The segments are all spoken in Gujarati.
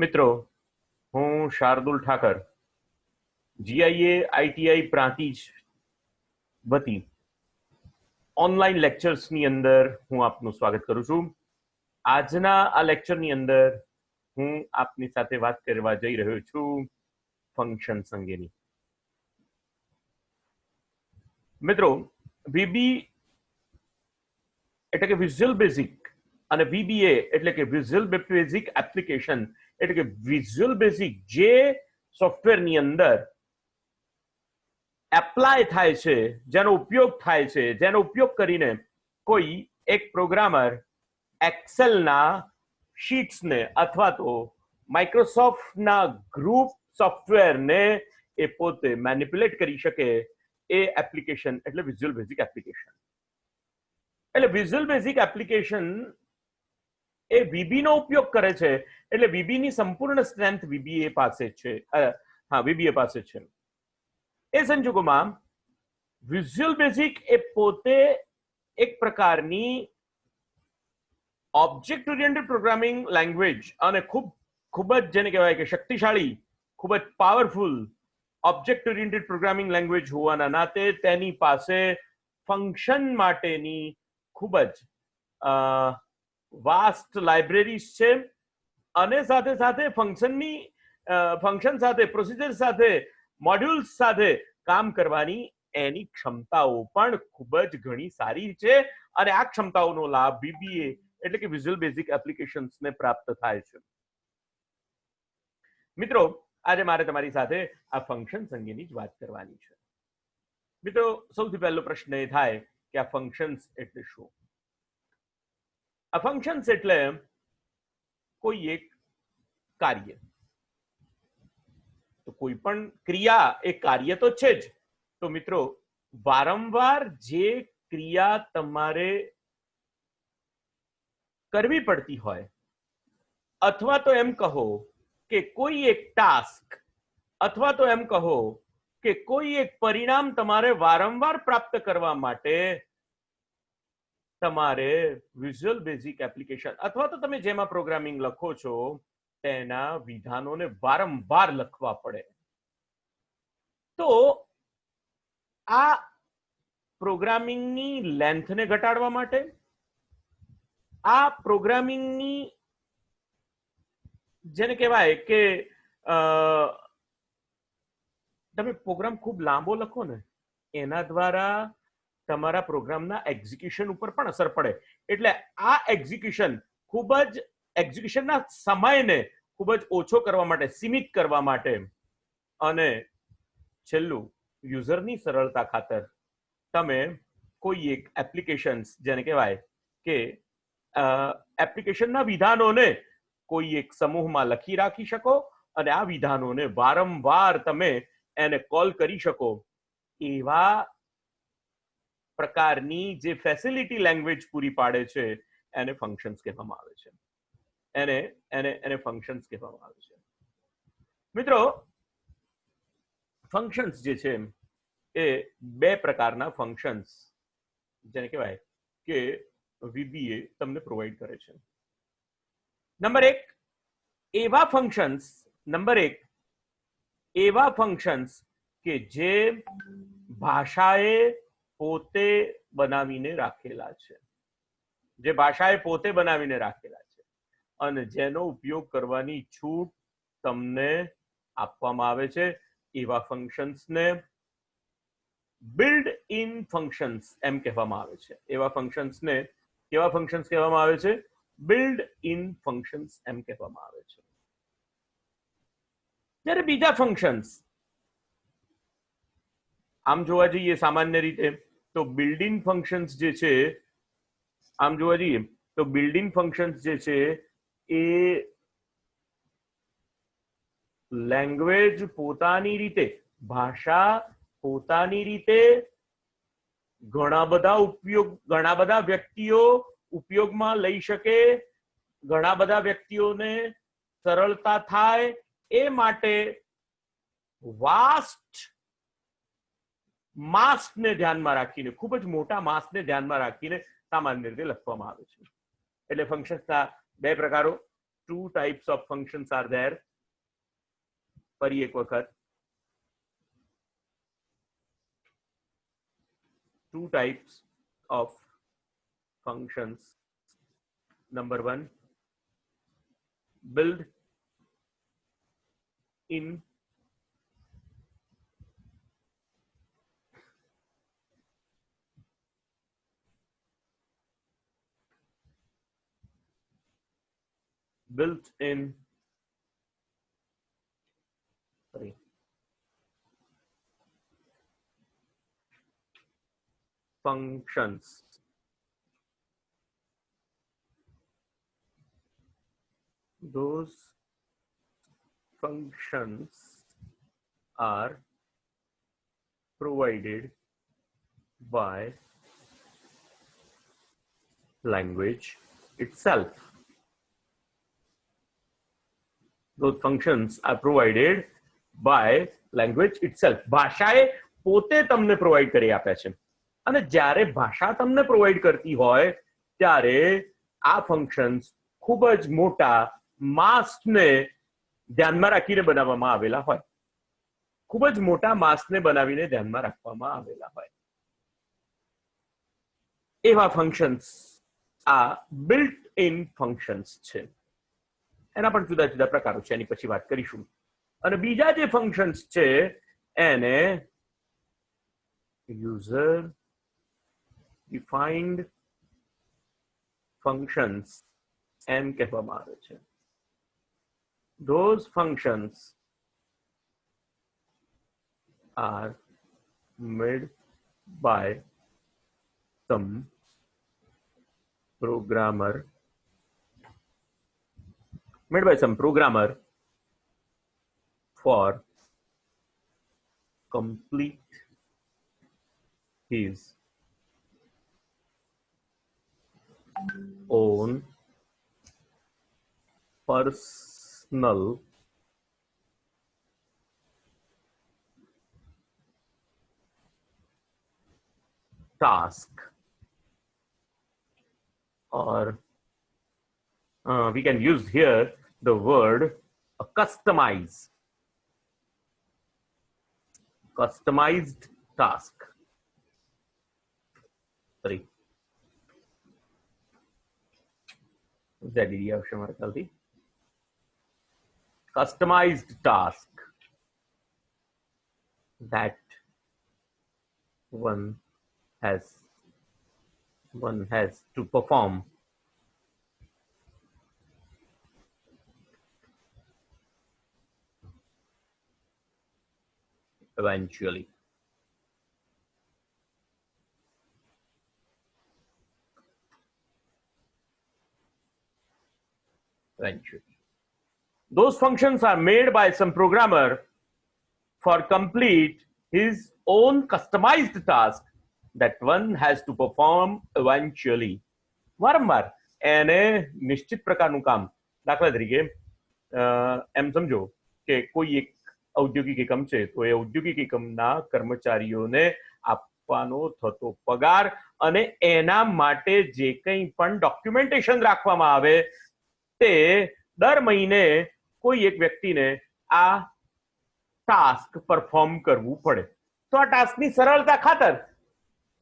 મિત્રો, હું શાર્દુલ ઠાકર જીઆઈએ આઈટીઆઈ પ્રાંતિજ વતી ઓનલાઈન લેક્ચર્સની અંદર હું આપનું સ્વાગત કરું છું. આજના આ લેક્ચરની અંદર હું આપની સાથે વાત કરવા જઈ રહ્યો છું ફંક્શન્સ અંગેની. મિત્રો, વીબી એટલે કે વિઝ્યુઅલ બેઝિક અને વીબીએ એટલે કે વિઝ્યુઅલ બેઝિક એપ્લિકેશન એટલે કે વિઝ્યુઅલ બેઝિક જે સોફ્ટવેરની અંદર એપ્લાય થાય છે, જેનો ઉપયોગ થાય છે, જેનો ઉપયોગ કરીને કોઈ એક પ્રોગ્રામર એક્સેલના શીટ્સને અથવા તો માઇક્રોસોફ્ટના ગ્રુપ સોફ્ટવેરને એ પોતે મેનિપ્યુલેટ કરી શકે, એ એપ્લિકેશન એટલે વિઝ્યુઅલ બેઝિક એપ્લિકેશન. એટલે વિઝ્યુઅલ બેઝિક એપ્લિકેશન એ વીબી નો ઉપયોગ કરે છે, એટલે વીબી ની સંપૂર્ણ સ્ટ્રેન્થ વીબીએ પાસે છે. વીબીએ પાસે છે. એ સંજોગોમાં વિઝ્યુઅલ બેઝિક એ પોતે એક પ્રકારની ઓબ્જેક્ટ ઓરિએન્ટેડ પ્રોગ્રામિંગ લેંગ્વેજ અને ખૂબ જ જેને કહેવાય કે શક્તિશાળી, ખૂબ જ powerful object oriented programming language હોવાના નાતે તેની પાસે ફંક્શન માટેની ખૂબ જ વાસ્ટ લાઇબ્રેરીઝ છે અને સાથે સાથે ફંક્શન સાથે, પ્રોસિજર સાથે, મોડ્યુલ્સ સાથે કામ કરવાની એની ક્ષમતાઓ પણ ખૂબ જ ઘણી સારી છે અને આ ક્ષમતાઓનો લાભ વીબીએ એટલે કે વિઝ્યુઅલ બેઝિક એપ્લિકેશન્સને પ્રાપ્ત થાય છે. મિત્રો, આજે મારે તમારી સાથે આ ફંક્શન્સ અંગેની જ વાત કરવાની છે. મિત્રો, સૌથી પહેલો પ્રશ્ન એ થાય કે આ ફંક્શન્સ એટલે શું? આ ફંક્શન્સ એટલે કોઈ એક કાર્ય. તો કોઈ પણ ક્રિયા એ કાર્ય તો છે જ. તો મિત્રો, વારંવાર જે ક્રિયા તમારે કરવી પડતી હોય, અથવા તો એમ કહો કે કોઈ એક ટાસ્ક, અથવા તો એમ કહો કે કોઈ એક પરિણામ તમારે વારંવાર પ્રાપ્ત કરવા માટે તમારે વિઝ્યુઅલ બેઝિક એપ્લિકેશન અથવા તો તમે જેમાં પ્રોગ્રામિંગ લખો છો તેના વિધાનોને વારંવાર લખવા પડે. તો આ પ્રોગ્રામિંગની લેન્થને ઘટાડવા માટે, આ પ્રોગ્રામિંગની જેને કહેવાય કે તમે પ્રોગ્રામ ખૂબ લાંબો લખો ને એના દ્વારા તમારા પ્રોગ્રામના એક્ઝિક્યુશન ઉપર પણ અસર પડે. એટલે આ એક્ઝિક્યુશનના સમયને ખૂબ જ ઓછો કરવા માટે, સીમિત કરવા માટે અને છેલ્લું યુઝરની સરળતા ખાતર તમે કોઈ એક એપ્લિકેશન્સ જેને કહેવાય કે એપ્લિકેશનના વિધાનોને કોઈ એક સમૂહમાં લખી રાખી શકો અને આ વિધાનોને વારંવાર તમે એને કોલ કરી શકો. એવા પ્રકારની જે ફેસિલિટી લેંગ્વેજ પૂરી પાડે છે એને ફંક્શન્સ કહેવામાં આવે છે. એને ફંક્શન્સ કહેવામાં આવે છે. મિત્રો, ફંક્શન્સ જે છે એ બે પ્રકારના ફંક્શન્સ જેને કહેવાય કે વીબીએ તમને પ્રોવાઈડ કરે છે. નંબર એક એવા ફંક્શન્સ કે જે ભાષાએ પોતે બનાવીને રાખેલા છે, અને જેનો ઉપયોગ કરવાની છૂટ તમને આપવામાં આવે છે. એવા ફંક્શન્સને બિલ્ડ ઇન ફંક્શન્સ એમ કહેવામાં આવે છે. એવા ફંક્શન્સને કેવા ફંક્શન્સ કહેવામાં આવે છે? બિલ્ડ ઇન ફંક્શન્સ એમ કહેવામાં આવે છે. જ્યારે બીજા ફંક્શન્સ આમ જોવા જઈએ સામાન્ય રીતે તો બિલ્ડ ઇન ફંક્શન્સ જે છે, આમ જોવા જઈએ તો બિલ્ડ ઇન ફંક્શન્સ જે છે એ લેંગ્વેજ પોતાની રીતે, ભાષા પોતાની રીતે ઘણા બધા વ્યક્તિઓ ઉપયોગમાં લઈ શકે, ઘણા બધા વ્યક્તિઓને સરળતા થાય એ માટે વાસ્ટ માસને ધ્યાનમાં રાખીને, ખૂબ જ મોટા માસને ધ્યાનમાં રાખીને સામાન્ય રીતે લખવામાં આવે છે. એટલે ફંક્શન્સના બે પ્રકારો, two types of functions are there. ફરી એક વખત, two types of functions. Number one, build in built-in functions. Those functions are provided by language itself. Those functions are provided by language itself. ભાષાએ પોતે તમને પ્રોવાઈડ કરી આપ્યા છે, અને જ્યારે ભાષા તમને પ્રોવાઈડ કરતી હોય ત્યારે આ ફંક્શન્સ ખૂબ જ મોટા માસને ધ્યાનમાં રાખીને બનાવવામાં આવેલા હોય, ખૂબ જ મોટા માસને બનાવીને ધ્યાનમાં રાખવામાં આવેલા હોય. એવા ફંક્શન્સ આ બિલ્ટ ઇન ફંક્શન્સ છે. એના પણ જુદા જુદા પ્રકારો છે, એની પછી વાત કરીશું. અને બીજા જે ફંક્શન્સ છે એને યુઝર ડિફાઇન્ડ ફંક્શન્સ એમ કહેવામાં આવે છે. Those functions are made by some programmer for complete his own personal task, or we can use here the word customized task. Sorry, ZDD આવશે મારા ખ્યાલથી. Customized task that one has to perform eventually. Those functions are made by some programmer for complete his own customized task that one has to perform eventually. વારંવાર એને નિશ્ચિત પ્રકારનું કામ, દાખલા તરીકે એમ સમજો કે કોઈ એક ઔદ્યોગિક એકમ છે, તો એ ઔદ્યોગિક એકમના કર્મચારીઓને આપવાનો થતો પગાર અને એના માટે જે કંઈ પણ ડોક્યુમેન્ટેશન રાખવામાં આવે તે દર મહિને કોઈ એક વ્યક્તિને આ ટાસ્ક પરફોર્મ કરવું પડે. તો આ ટાસ્કની સરળતા ખાતર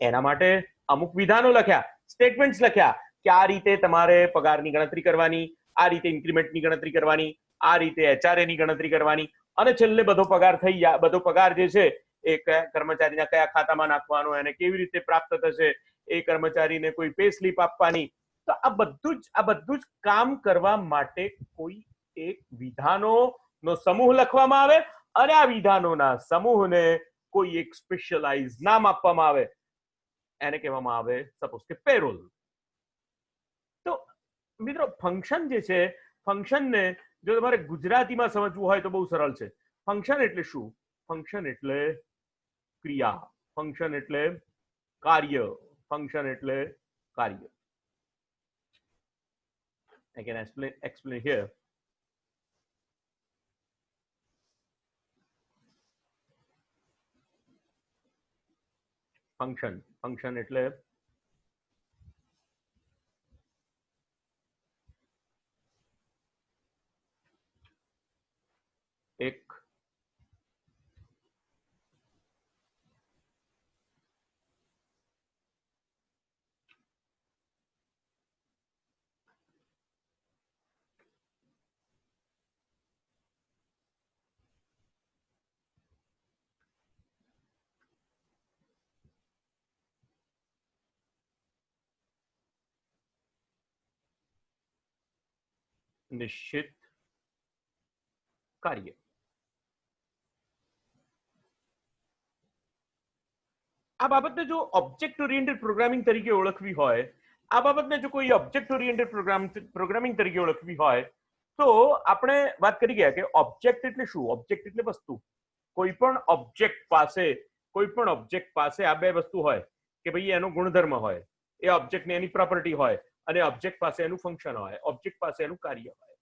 એના માટે અમુક વિધાનો લખ્યા, સ્ટેટમેન્ટ્સ લખ્યા કે આ રીતે તમારે પગારની ગણતરી કરવાની, આ રીતે ઇન્ક્રીમેન્ટની ગણતરી કરવાની, આ રીતે HRA ની ગણતરી કરવાની, અને છેલ્લે બધો પગાર થઈ જાય, બધો પગાર જે છે એ કયા કર્મચારીના કયા ખાતામાં નાખવાનો, એને કેવી રીતે પ્રાપ્ત થશે, એ કર્મચારીને કોઈ પે સ્લિપ આપવાની. તો આ બધું જ કામ કરવા માટે કોઈ એક વિધાનોનો સમૂહ લખવામાં આવે, અને આ વિધાનોના સમૂહને કોઈ એક સ્પેશિયલાઇઝ નામ આપવામાં આવે, એને કહેવામાં આવે સપોઝ કે પેરોલ. તો મિત્રો ફંક્શન જે છે, ફંક્શનને જો તમારે ગુજરાતીમાં સમજવું હોય તો બહુ સરળ છે. ફંક્શન એટલે શું? ફંક્શન એટલે ક્રિયા, ફંક્શન એટલે કાર્ય, ફંક્શન એટલે કાર્ય. I can explain here. Function એટલે નિશ્ચિત કાર્ય. આ બાબતને જો ઓબ્જેક્ટ ઓરિએન્ટેડ પ્રોગ્રામિંગ તરીકે ઓળખવી હોય, આ બાબતને જો કોઈ ઓબ્જેક્ટ ઓરિએન્ટેડ પ્રોગ્રામિંગ તરીકે ઓળખવી હોય, તો આપણે વાત કરી ગયા કે ઓબ્જેક્ટ એટલે શું? ઓબ્જેક્ટ એટલે વસ્તુ. કોઈ પણ ઓબ્જેક્ટ પાસે આ બે વસ્તુ હોય કે ભાઈ એનો ગુણધર્મ હોય, એ ઓબ્જેક્ટની એની પ્રોપર્ટી હોય, અને ઓબ્જેક્ટ પાસે એનું ફંક્શન હોય, ઓબ્જેક્ટ પાસે એનું કાર્ય હોય.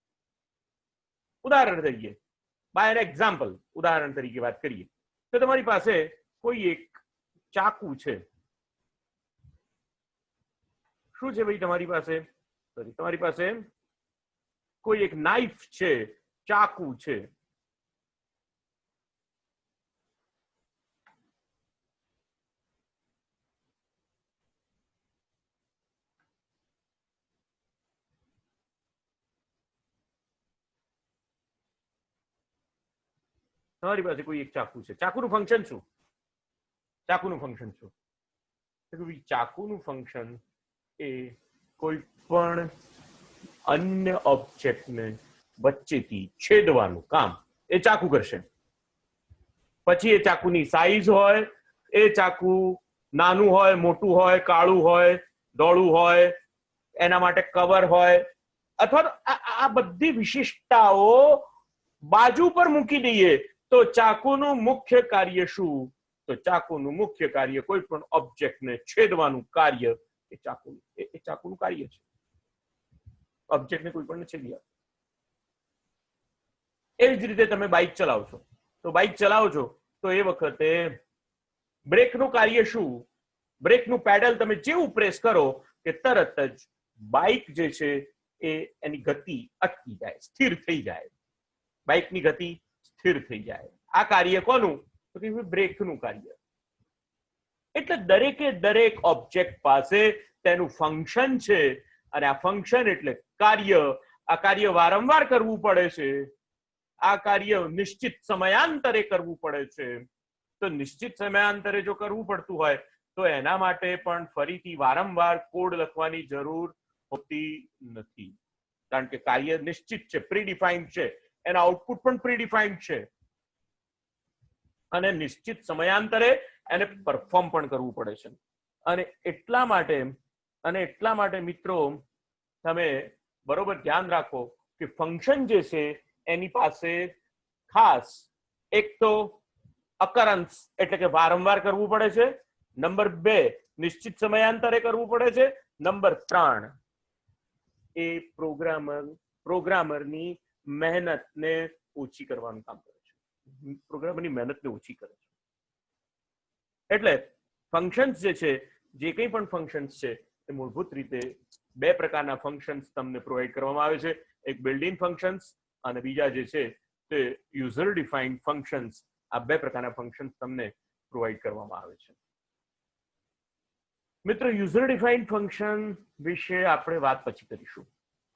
ઉદાહરણ તરીકે, બાય એન એક્ઝામ્પલ, ઉદાહરણ તરીકે વાત કરીએ તો તમારી પાસે કોઈ એક ચાકુ છે. શું છે ભાઈ તમારી પાસે? તમારી પાસે કોઈ એક નાઇફ છે, ચાકુ છે. તમારી પાસે કોઈ એક ચાકુ છે. ચાકુનું ફંક્શન શું? ચાકુનું ફંક્શન એ કોઈ પણ અન્ય ઓબ્જેક્ટને વચ્ચેથી છેદવાનું કામ એ ચાકુ કરશે. પછી એ ચાકુની સાઈઝ હોય, એ ચાકુ નાનું હોય, મોટું હોય, કાળું હોય, ધોળું હોય, એના માટે કવર હોય, અથવા આ બધી વિશિષ્ટતાઓ બાજુ પર મૂકી દઈએ તો ચાકુનું મુખ્ય કાર્ય શું? તો ચાકુનું મુખ્ય કાર્ય કોઈ પણ ઓબ્જેક્ટને છેદવાનું કાર્ય એ ચાકુનું કાર્ય છે. ઓબ્જેક્ટને કોઈ પણ છેદી આપે. એવી જ રીતે તમે બાઇક ચલાવશો તો એ વખતે બ્રેકનું કાર્ય શું? બ્રેકનું પેડલ તમે જેવું પ્રેસ કરો કે તરત જ બાઇક જે છે એ એની ગતિ અટકી જાય, સ્થિર થઈ જાય. બાઇકની ગતિ સ્થિર થઈ જાય. આ કાર્ય કોનું? તો કે બ્રેકનું કાર્ય. એટલે દરેક ઓબ્જેક્ટ પાસે તેનું ફંક્શન છે, અને આ ફંક્શન એટલે કાર્ય. આ કાર્ય વારંવાર કરવું પડે છે. આ કાર્ય નિશ્ચિત સમયાંતરે કરવું પડે છે. તો નિશ્ચિત સમયાંતરે જો કરવું પડતું હોય તો એના માટે પણ ફરીથી વારંવાર કોડ લખવાની જરૂર હોતી નથી, કારણ કે કાર્ય નિશ્ચિત છે, પ્રીડિફાઇન્ડ છે. એના આઉટપુટ પણ પ્રીડિફાઇન્ડ છે, અને નિશ્ચિત સમયાંતરે એને પરફોર્મ પણ કરવું પડે છે. અને એટલા માટે મિત્રો તમે બરોબર ધ્યાન રાખો કે ફંક્શન જે છે એની પાસે ખાસ એક તો અકરન્સ એટલે કે વારંવાર કરવું પડે છે. નંબર 2 નિશ્ચિત સમયાંતરે કરવું પડે છે. નંબર 3 એ પ્રોગ્રામરની મહેનતને ઓછી કરવાનું કામ કરે છે. પ્રોગ્રામરની મહેનતને ઓછી કરે છે. એટલે ફંક્શન્સ જે છે, જે કંઈ પણ ફંક્શન્સ છે, એ મૂળભૂત રીતે બે પ્રકારના ફંક્શન્સ તમને પ્રોવાઈડ કરવામાં આવે છે. એક બિલ્ટ ઇન ફંક્શન્સ અને બીજા જે છે તે યુઝર ડિફાઇન્ડ ફંક્શન્સ. આ બે પ્રકારના ફંક્શન્સ તમને પ્રોવાઈડ કરવામાં આવે છે. મિત્રો, યુઝર ડિફાઇન્ડ ફંક્શન વિશે આપણે વાત પછી કરીશું.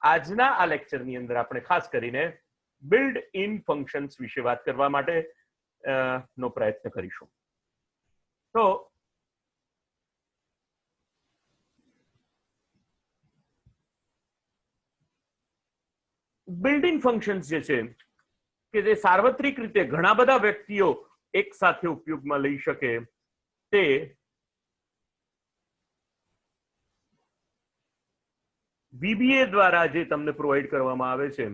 આજના આ લેક્ચરની અંદર આપણે ખાસ કરીને બિલ્ટ ઇન ફંક્શન્સ વિશે વાત કરવા માટે નો પ્રયત્ન કરીશું. તો બિલ્ટ ઇન ફંક્શન્સ જે છે કે જે સાર્વત્રિક રીતે ઘણા બધા વ્યક્તિઓ એક સાથે ઉપયોગમાં લઈ શકે તે VBA દ્વારા જે તમને પ્રોવાઈડ કરવામાં આવે છે,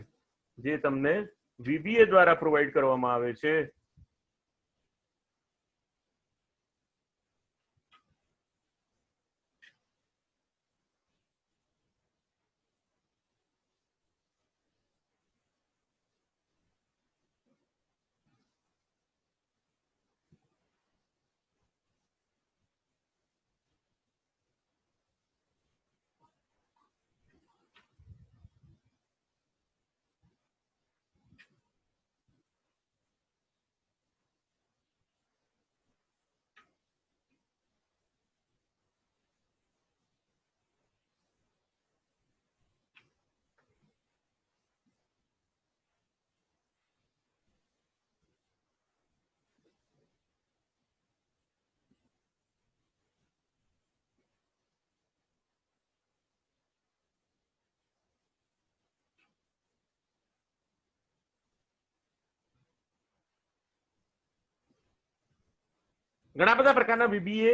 ઘણા બધા પ્રકારના VBA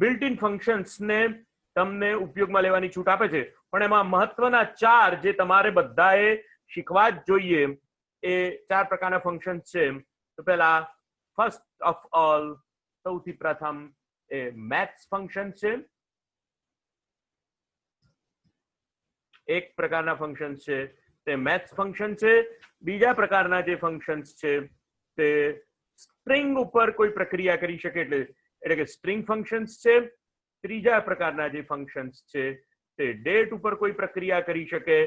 બિલ્ટ ઇન ફંક્શન્સને તમને ઉપયોગમાં લેવાની છૂટ આપે છે, પણ એમાં મહત્વના 4 જે તમારે બધાએ શીખવા જ જોઈએ એ 4 પ્રકારના ફંક્શન્સ છે. તો પહેલા ફર્સ્ટ ઓફ ઓલ સૌથી પ્રથમ એ મેથ્સ ફંક્શન છે. એક પ્રકારના ફંક્શન છે તે મેથ્સ ફંક્શન છે. બીજા પ્રકારના જે ફંક્શન્સ છે તે સ્ટ્રિંગ ઉપર કોઈ પ્રક્રિયા કરી શકે એટલે કે સ્ટ્રિંગ ફંક્શન્સ છે. ત્રીજા પ્રકારના જે ફંક્શન્સ છે તે ડેટ ઉપર કોઈ પ્રક્રિયા કરી શકે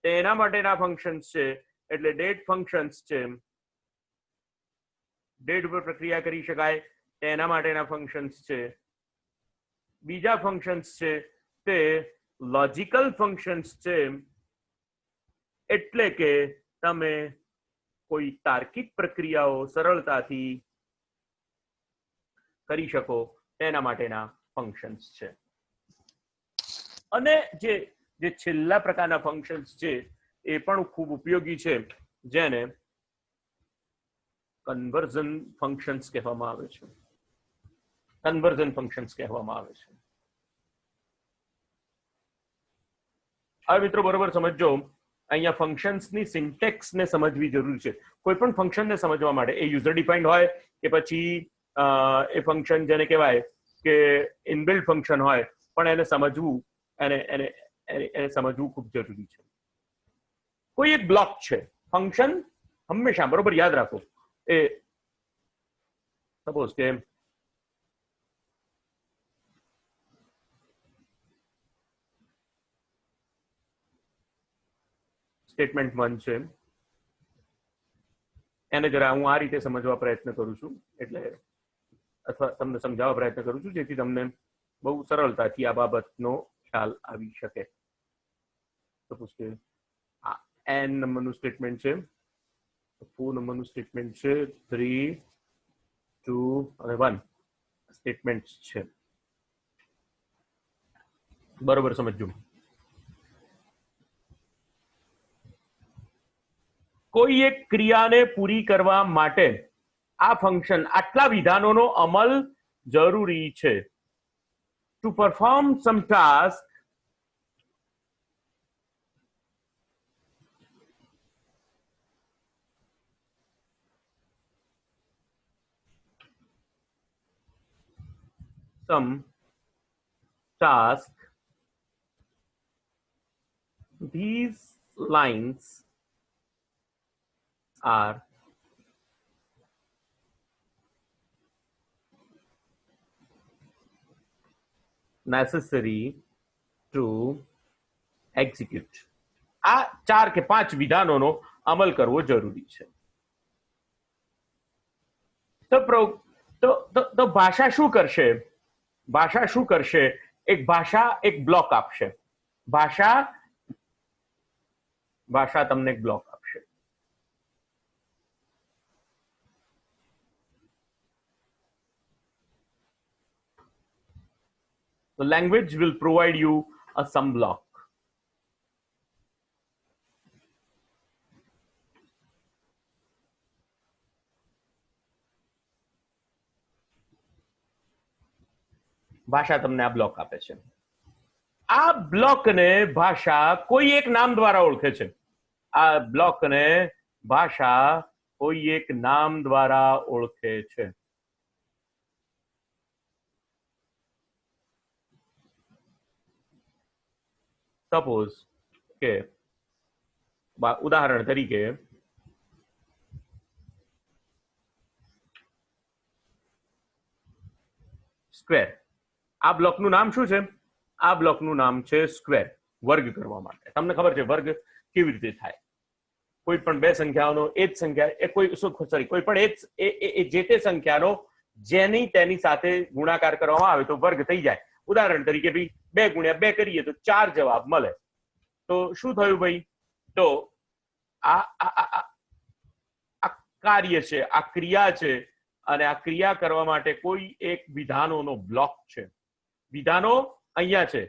તેના માટેના ફંક્શન્સ છે, એટલે ડેટ ફંક્શન્સ છે. ડેટ ઉપર પ્રક્રિયા કરી શકાય તેના માટેના ફંક્શન્સ છે. બીજા ફંક્શન્સ છે તે લોજિકલ ફંક્શન્સ છે, એટલે કે તમે કોઈ તાર્કિક પ્રક્રિયાઓ સરળતાથી કરી શકો તેના માટેના ફંક્શન્સ છે. અને જે છેલ્લા પ્રકારના ફંક્શન્સ છે એ પણ ખૂબ ઉપયોગી છે, જેને કન્વર્ઝન ફંક્શન્સ કહેવામાં આવે છે. કન્વર્ઝન ફંક્શન્સ કહેવામાં આવે છે. હવે મિત્રો બરોબર સમજો, અહીંયા ફંક્શન્સની સિન્ટેક્સને સમજવી જરૂરી છે. કોઈ પણ ફંક્શનને સમજવા માટે એ યુઝર ડિફાઇન્ડ હોય કે પછી એ ફંક્શન જેને કહેવાય કે ઇનબિલ્ટ ફંક્શન હોય, પણ એને સમજવું એને સમજવું ખૂબ જરૂરી છે. કોઈ એક બ્લોક છે, ફંક્શન હંમેશા બરોબર યાદ રાખો, એ સપોઝ કે સ્ટેટમેન્ટ 1 છે, એને જરા હું આ રીતે સમજવા પ્રયત્ન કરું છું, એટલે અથવા તમને સમજાવવા પ્રયત્ન કરું છું જેથી તમને બહુ સરળતાથી આ બાબતનો ખ્યાલ આવી શકે. સપોઝ કે આ n નંબરનું સ્ટેટમેન્ટ છે, 4 નંબરનું સ્ટેટમેન્ટ છે, 3, 2 અને 1 સ્ટેટમેન્ટ છે. બરોબર સમજજો. કોઈ એક ક્રિયાને પૂરી કરવા માટે આ ફંક્શન આટલા વિધાનોનો અમલ જરૂરી છે. To perform some task these lines are necessary to execute. આ 4 કે 5 વિધાનોનો અમલ કરવો જરૂરી છે. તો ભાષા શું કરશે? ભાષા શું કરશે? એક ભાષા એક બ્લોક આપશે. ભાષા તમને એક બ્લોક આપશે. The language will provide you a sum block. ભાષા તમને આ બ્લોક આપે છે. આ બ્લોકને ભાષા કોઈ એક નામ દ્વારા ઓળખે છે. આ બ્લોકને ભાષા કોઈ એક નામ દ્વારા ઓળખે છે. સપોઝ કે ઉદાહરણ તરીકે સ્ક્વેર. આ બ્લોકનું નામ શું છે? આ બ્લોકનું નામ છે સ્ક્વેર. વર્ગ કરવા માટે. તમને ખબર છે વર્ગ કેવી રીતે થાય? કોઈ પણ બે સંખ્યાઓનો એ જ સંખ્યા કોઈ પણ જે તે સંખ્યાનો જેની તેની સાથે ગુણાકાર કરવામાં આવે તો વર્ગ થઈ જાય. ઉદાહરણ તરીકે ભાઈ 2 ગુણ્યા 2 કરીએ તો 4 જવાબ મળે. તો શું થયું ભાઈ? તો આ કાર્ય છે, આ ક્રિયા છે, અને આ ક્રિયા કરવા માટે કોઈ એક વિધાનોનો બ્લોક છે. વિધાનો અહીંયા છે.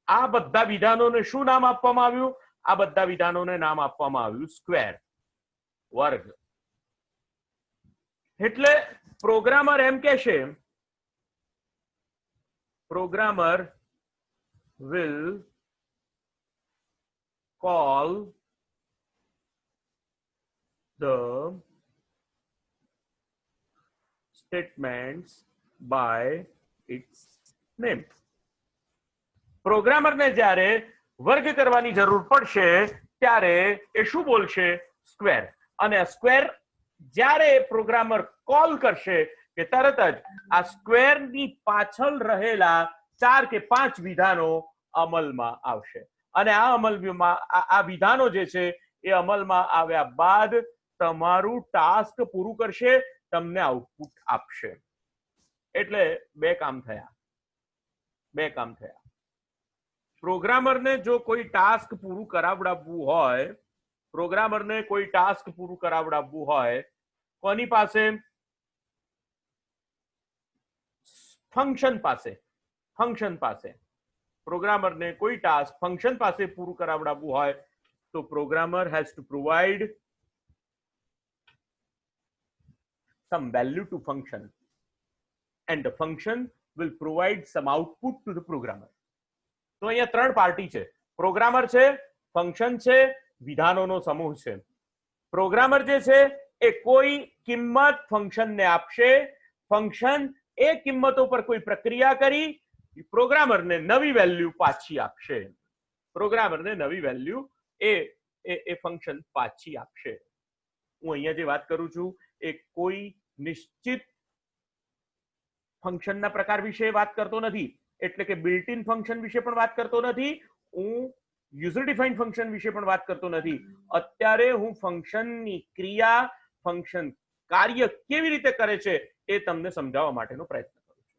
આ બધા વિધાનોને શું નામ આપવામાં આવ્યું? આ બધા વિધાનોને નામ આપવામાં આવ્યું સ્ક્વેર, વર્ગ. એટલે પ્રોગ્રામર એમ કહેશે programmer will call the statements by its name. પ્રોગ્રામરને જ્યારે વર્ગ કરવાની જરૂર પડશે ત્યારે એ શું બોલશે? સ્ક્વેર. અને આ સ્ક્વેર જ્યારે પ્રોગ્રામર કોલ કરશે કે તરત જ આ સ્ક્વેરની પાછળ રહેલા 4 કે 5 વિધાનો અમલમાં આવશે. અને આ અમલમાં આ વિધાનો જે છે એ અમલમાં આવ્યા બાદ તમારું ટાસ્ક પૂરું કરશે, તમને આઉટપુટ આપશે. એટલે બે કામ થયા. પ્રોગ્રામરને જો કોઈ ટાસ્ક પૂરું કરાવડાવવું હોય, કોની પાસે? ફંક્શન પાસે. પ્રોગ્રામરને કોઈ ટાસ્ક ફંક્શન પાસે પૂરું કરાવડાવવું હોય તો programmer has to provide some value to function and the function will provide some output to the programmer. તો અહીંયા 3 પાર્ટી છે. પ્રોગ્રામર છે, ફંક્શન છે, વિધાનોનો સમૂહ છે. પ્રોગ્રામર જે છે એ કોઈ કિંમત ફંક્શનને આપશે, ફંક્શન એ કિંમતો પર કોઈ પ્રક્રિયા કરી પ્રોગ્રામરને નવી વેલ્યુ પાછી આપશે. એ ફંક્શન પાછી આપશે. હું અહીંયા જે વાત કરું છું એ કોઈ નિશ્ચિત ફંક્શનના પ્રકાર વિશે વાત કરતો નથી, એટલે કે બિલ્ટ ઇન ફંક્શન વિશે પણ વાત કરતો નથી, હું યુઝર ડિફાઇન્ડ ફંક્શન વિશે પણ વાત કરતો નથી. અત્યારે હું ફંક્શનની ક્રિયા, ફંક્શન કાર્ય કેવી રીતે કરે છે એ તમને સમજાવવા માટેનો પ્રયત્ન કરું છું.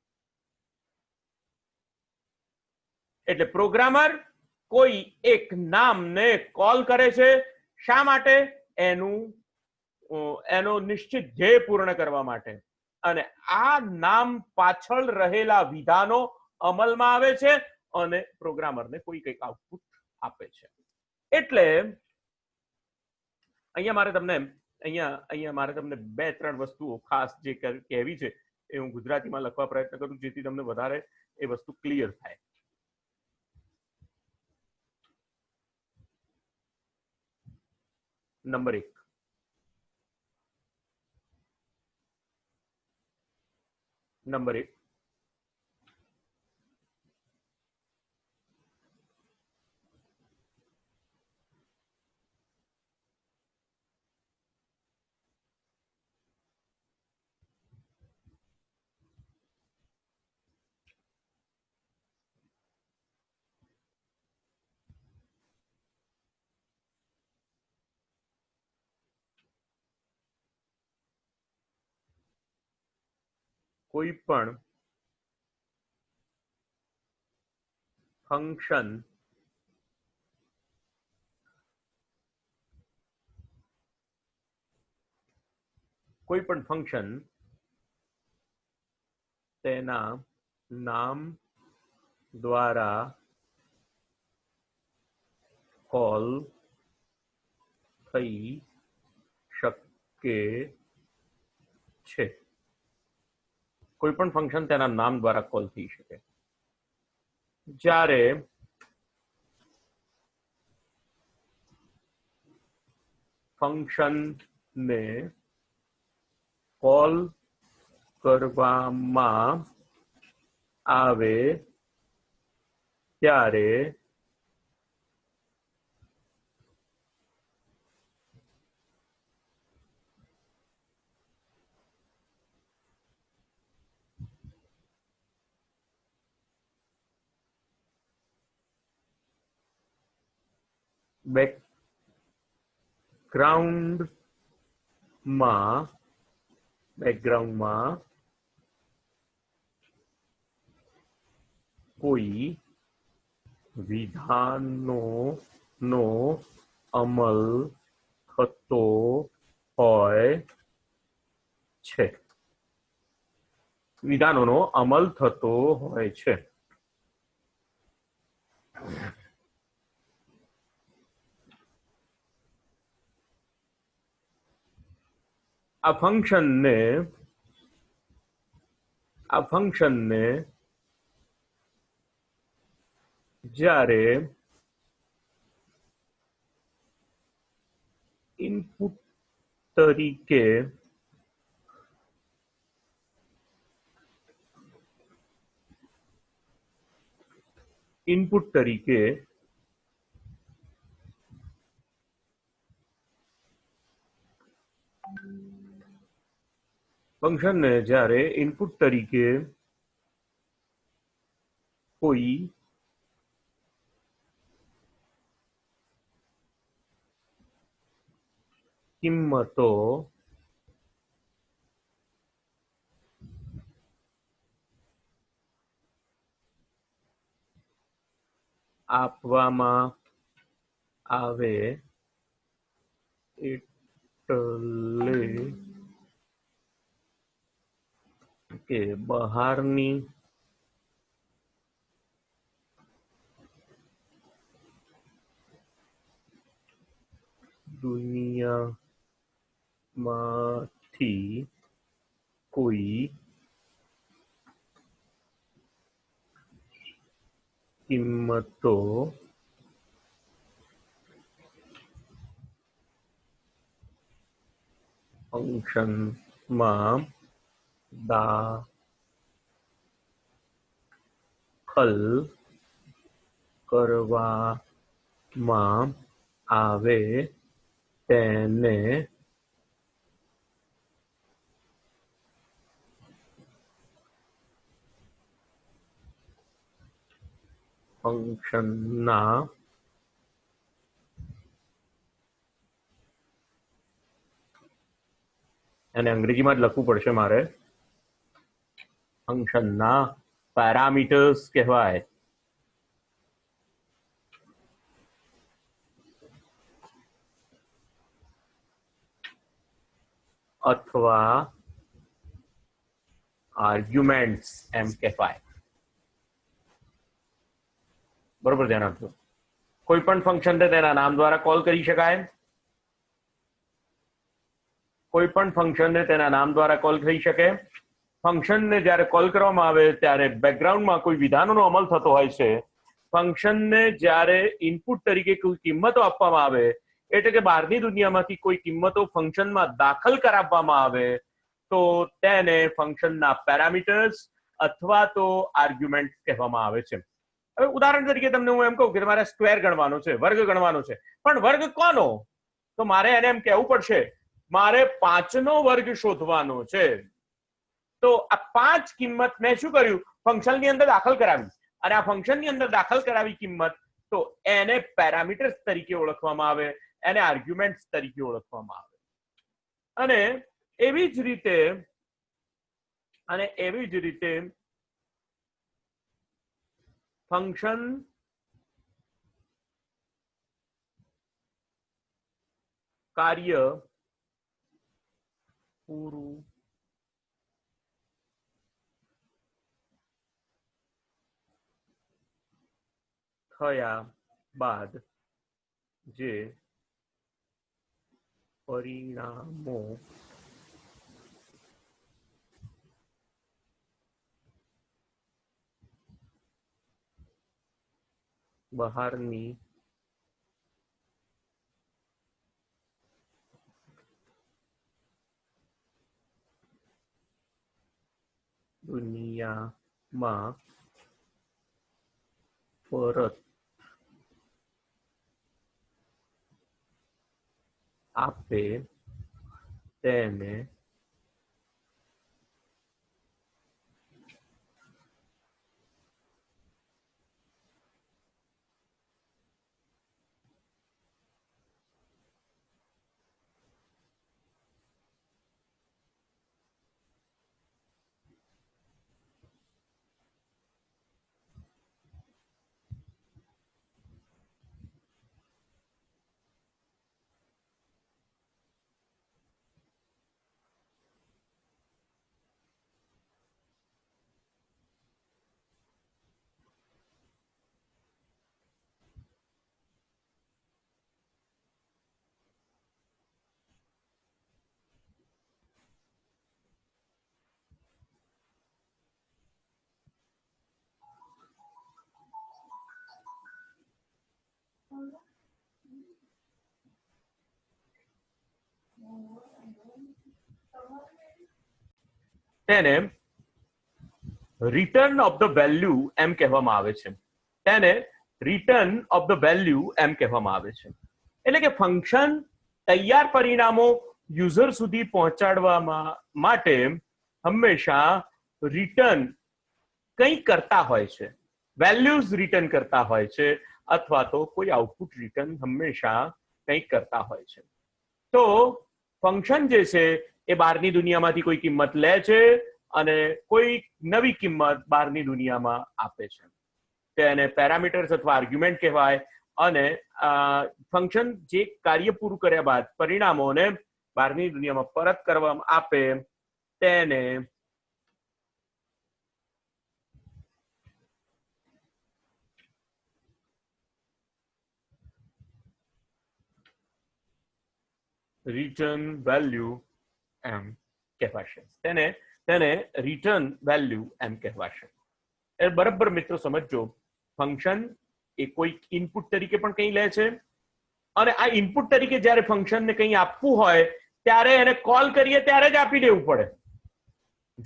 એટલે પ્રોગ્રામર કોઈ એક નામને કોલ કરે છે. શા માટે? એનો નિશ્ચિત ધ્યેય પૂર્ણ કરવા માટે. અને આ નામ પાછળ રહેલા વિધાનો અમલમાં આવે છે અને પ્રોગ્રામરને કોઈ કંઈક આઉટપુટ આપે છે. એટલે અહીંયા મારે તમને 2-3 વસ્તુઓ ખાસ જે કહેવી છે એ હું ગુજરાતીમાં લખવા પ્રયત્ન કરું જેથી તમને વધારે એ વસ્તુ ક્લિયર થાય. નંબર 1, કોઈ પણ ફંક્શન તેના નામ દ્વારા કોલ થઈ શકે છે. કોઈ પણ ફંક્શન તેના નામ દ્વારા કોલ થઈ શકે. જ્યારે ફંક્શનને કોલ કરવામાં આવે ત્યારે બેકગ્રાઉન્ડમાં કોઈ વિધાનોનો અમલ થતો હોય છે. આ ફંક્શનને જ્યારે ઇનપુટ તરીકે ફંક્શનને જ્યારે ઇનપુટ તરીકે કોઈ કિંમતો આપવામાં આવે એટલે કે બહારની દુનિયામાંથી કોઈ કિંમતો ફંક્શનમાં દાખલ કરવામાં આવે તેને ફંક્શનના એને અંગ્રેજીમાં જ લખવું પડશે મારે ફંક્શનના પેરામીટર્સ કહેવાય અથવા આર્ગ્યુમેન્ટ્સ એમ કહેવાય બરોબર ધ્યાન આપજો કોઈ પણ ફંક્શનને તેના નામ દ્વારા કોલ કરી શકાય કોઈ પણ ફંક્શનને તેના નામ દ્વારા કોલ થઈ શકે ફંક્શનને જ્યારે કોલ કરવામાં આવે ત્યારે બેકગ્રાઉન્ડમાં કોઈ વિધાનોનો અમલ થતો હોય છે ફંક્શનને જ્યારે ઇનપુટ તરીકે કોઈ કિંમતો આપવામાં આવે એટલે કે બહારની દુનિયામાંથી કોઈ કિંમતો ફંક્શનમાં દાખલ કરાવવામાં આવે તો તેને ફંક્શનના પેરામીટર્સ અથવા તો આર્ગ્યુમેન્ટ કહેવામાં આવે છે હવે ઉદાહરણ તરીકે તમને હું એમ કહું કે તમારે સ્ક્વેર ગણવાનો છે વર્ગ ગણવાનો છે પણ વર્ગ કોનો તો મારે એને એમ કહેવું પડશે મારે 5 નો વર્ગ શોધવાનો છે તો આ 5 કિંમત મેં શું કર્યું ફંક્શનની અંદર દાખલ કરાવી અને આ ફંક્શનની અંદર દાખલ કરાવી કિંમત તો એને પેરામીટર્સ તરીકે ઓળખવામાં આવે એને આર્ગ્યુમેન્ટ્સ તરીકે ઓળખવામાં આવે અને એવી જ રીતે ફંક્શન કાર્ય પૂરું થયા બાદ જે પરિણામો બહારની દુનિયામાં પરત આપે તેને તેને રિટર્ન ઓફ ધ વેલ્યુ એમ કહેવામાં આવે છે. તેને રિટર્ન ઓફ ધ વેલ્યુ એમ કહેવામાં આવે છે. એટલે કે ફંક્શન તૈયાર પરિણામો યુઝર સુધી પહોંચાડવા માટે હંમેશા રિટર્ન કંઈ કરતા હોય છે, વેલ્યુઝ રિટર્ન કરતા હોય છે, અથવા તો કોઈ આઉટપુટ રિટર્ન હંમેશા કંઈક કરતા હોય છે. તો ફંક્શન જે છે એ બહારની દુનિયામાંથી કોઈ કિંમત લે છે અને કોઈ નવી કિંમત બહારની દુનિયામાં આપે છે. તેને પેરામીટર્સ અથવા આર્ગ્યુમેન્ટ કહેવાય. અને ફંક્શન જે કાર્ય પૂરું કર્યા બાદ પરિણામોને બહારની દુનિયામાં પરત કરવામાં આપે તેને રિટર્ન વેલ્યુ એમ કહેવાશે. તેને રિટર્ન વેલ્યુ એમ કહેવાશે. એ બરાબર મિત્રો સમજો, ફંક્શન એ કોઈ ઇનપુટ તરીકે પણ કંઈ લે છે અને આ ઇનપુટ તરીકે જ્યારે ફંક્શનને કંઈ આપવું હોય ત્યારે એને કોલ કરીએ ત્યારે જ આપી દેવું પડે.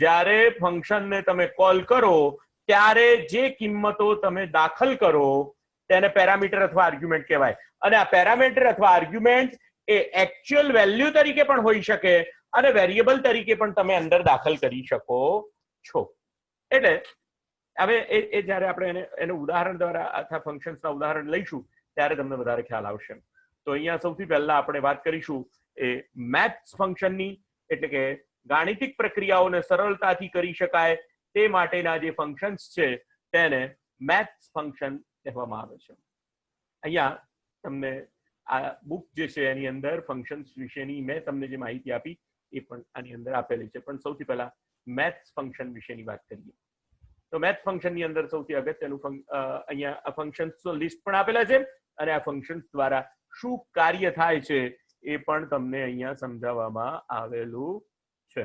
જ્યારે ફંક્શનને તમે કોલ કરો ત્યારે જે કિંમતો તમે દાખલ કરો તેને પેરામીટર અથવા આર્ગ્યુમેન્ટ કહેવાય. અને આ પેરામીટર અથવા આર્ગ્યુમેન્ટ એ એકચ્યુઅલ વેલ્યુ તરીકે પણ હોઈ શકે અને વેરિયેબલ તરીકે પણ તમે અંદર દાખલ કરી શકો છો. એટલે હવે એ જ્યારે આપણે એને ઉદાહરણ દ્વારા અથવા ફંક્શન્સના ઉદાહરણ લઈશું ત્યારે તમને વધારે ખ્યાલ આવશે. તો અહીંયા સૌથી પહેલા આપણે વાત કરીશું એ મેથ્સ ફંક્શનની, એટલે કે ગાણિતિક પ્રક્રિયાઓને સરળતાથી કરી શકાય તે માટેના જે ફંક્શન્સ છે તેને મેથ્સ ફંક્શન કહેવામાં આવે છે. અહીંયા તમને આ બુક જે છે એની અંદર ફંક્શન્સ વિશેની મેં તમને જે માહિતી આપી એ પણ આની અંદર આપેલી છે. પણ સૌથી પહેલા મેથ્સ ફંક્શન વિશેની વાત કરીએ. તો મેથ્સ ફંક્શનની અંદર સૌથી અગત્યનું અહીંયા ફંક્શન્સ લિસ્ટ પણ આપેલા છે અને આ ફંક્શન્સ દ્વારા શું કાર્ય થાય છે એ પણ તમને અહીંયા સમજાવવામાં આવેલું છે.